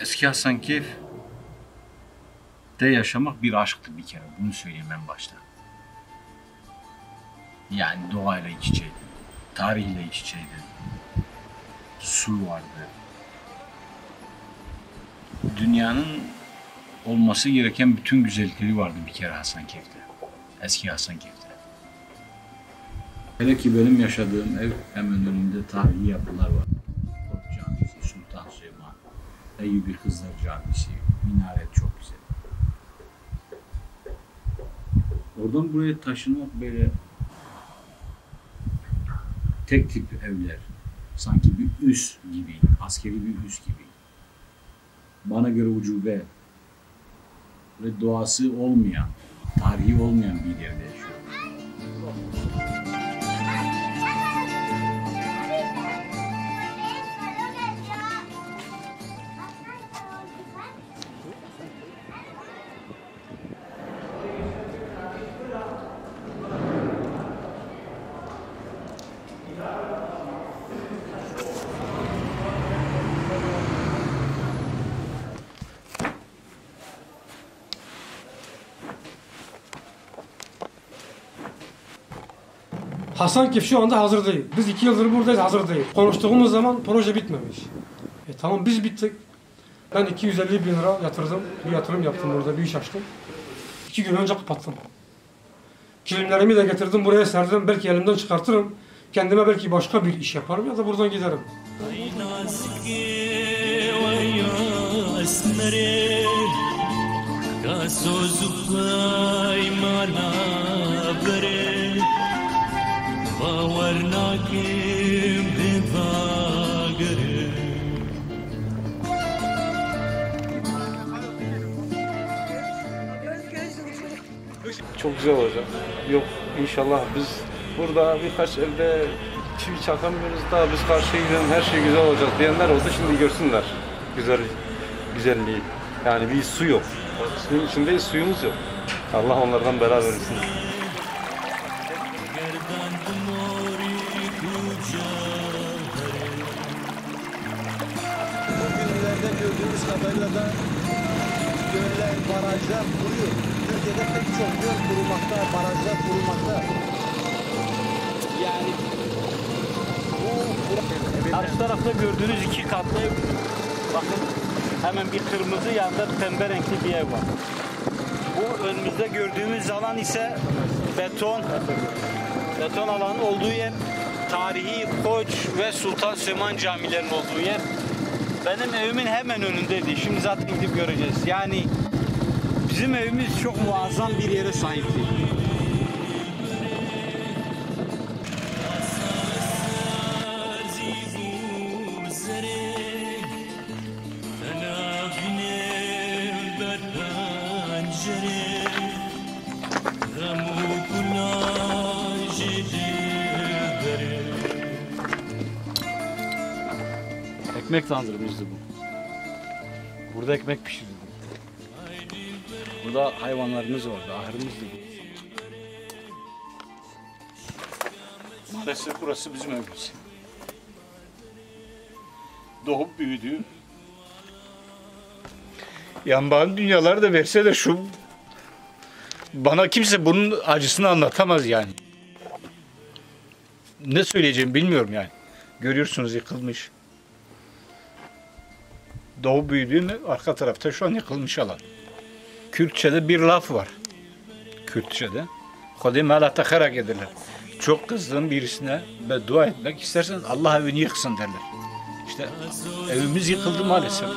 Eski Hasankeyf'te yaşamak bir aşktı bir kere. Bunu söyleyeyim en başta. Yani doğayla iç içeydi. Tarihle iç içeydi. Su vardı. Dünyanın olması gereken bütün güzellikleri vardı bir kere Hasankeyf'te. Eski Hasankeyf'te. Hele ki benim yaşadığım ev hemen önünde tarihi yapılar var. Top Camisi, Sultan Süleyman, Eyyubi Kızlar Camisi, minaret çok güzel. Oradan buraya taşınmak böyle tek tip evler, sanki bir üs gibi, askeri bir üs gibi. Bana göre ucube ve doğası olmayan, tarihi olmayan bir yerde yaşıyorum. Hasankeyf şu anda hazır değil. Biz 2 yıldır buradayız, hazır değil. Konuştuğumuz zaman proje bitmemiş. Tamam biz bittik. Ben 250 bin lira yatırdım. Bir yatırım yaptım burada, bir iş açtım. 2 gün önce kapattım. Kilimlerimi de getirdim, buraya serdim. Belki elimden çıkartırım. Kendime belki başka bir iş yaparım ya da buradan giderim. Çok güzel olacak. Yok inşallah biz burada birkaç evde çivi çakamıyoruz da biz karşıya gidelim her şey güzel olacak diyenler oldu. Şimdi görsünler güzelliği. Yani bir su yok. Suyun içindeyiz, suyumuz yok. Allah onlardan bela versin. Bugünlerde gördüğümüz kadarıyla da göller, barajlar kuruyor. Türkiye'de pek çok göl kurulmakta, barajlar kurulmakta. Yani bu karşı tarafta gördüğünüz 2 katlı ev. Bakın hemen bir kırmızı yanında pembe renkli bir ev var. Bu önümüzde gördüğümüz alan ise beton alanın olduğu yer. Tarihi Koç ve Sultan Süleyman camilerinin olduğu yer. Benim evimin hemen önündeydi. Şimdi zaten gidip göreceğiz. Yani bizim evimiz çok muazzam bir yere sahipti. Ekmek tandırımızdı bu. Burada ekmek pişirirdik. Burada hayvanlarımız vardı, ahırımızdı bu. Maalesef burası bizim evimiz. Doğup büyüdüğüm. Yani bana dünyaları da verse de bana kimse bunun acısını anlatamaz yani. Ne söyleyeceğimi bilmiyorum yani. Görüyorsunuz yıkılmış. Doğu büyüdüğüm arka tarafta şu an yıkılmış alan. Kürtçe'de bir laf var. Kürtçe'de. Kodim hala takarak ederler. Çok kızdığın birisine beddua etmek istersen Allah evini yıksın derler. İşte evimiz yıkıldı maalesef.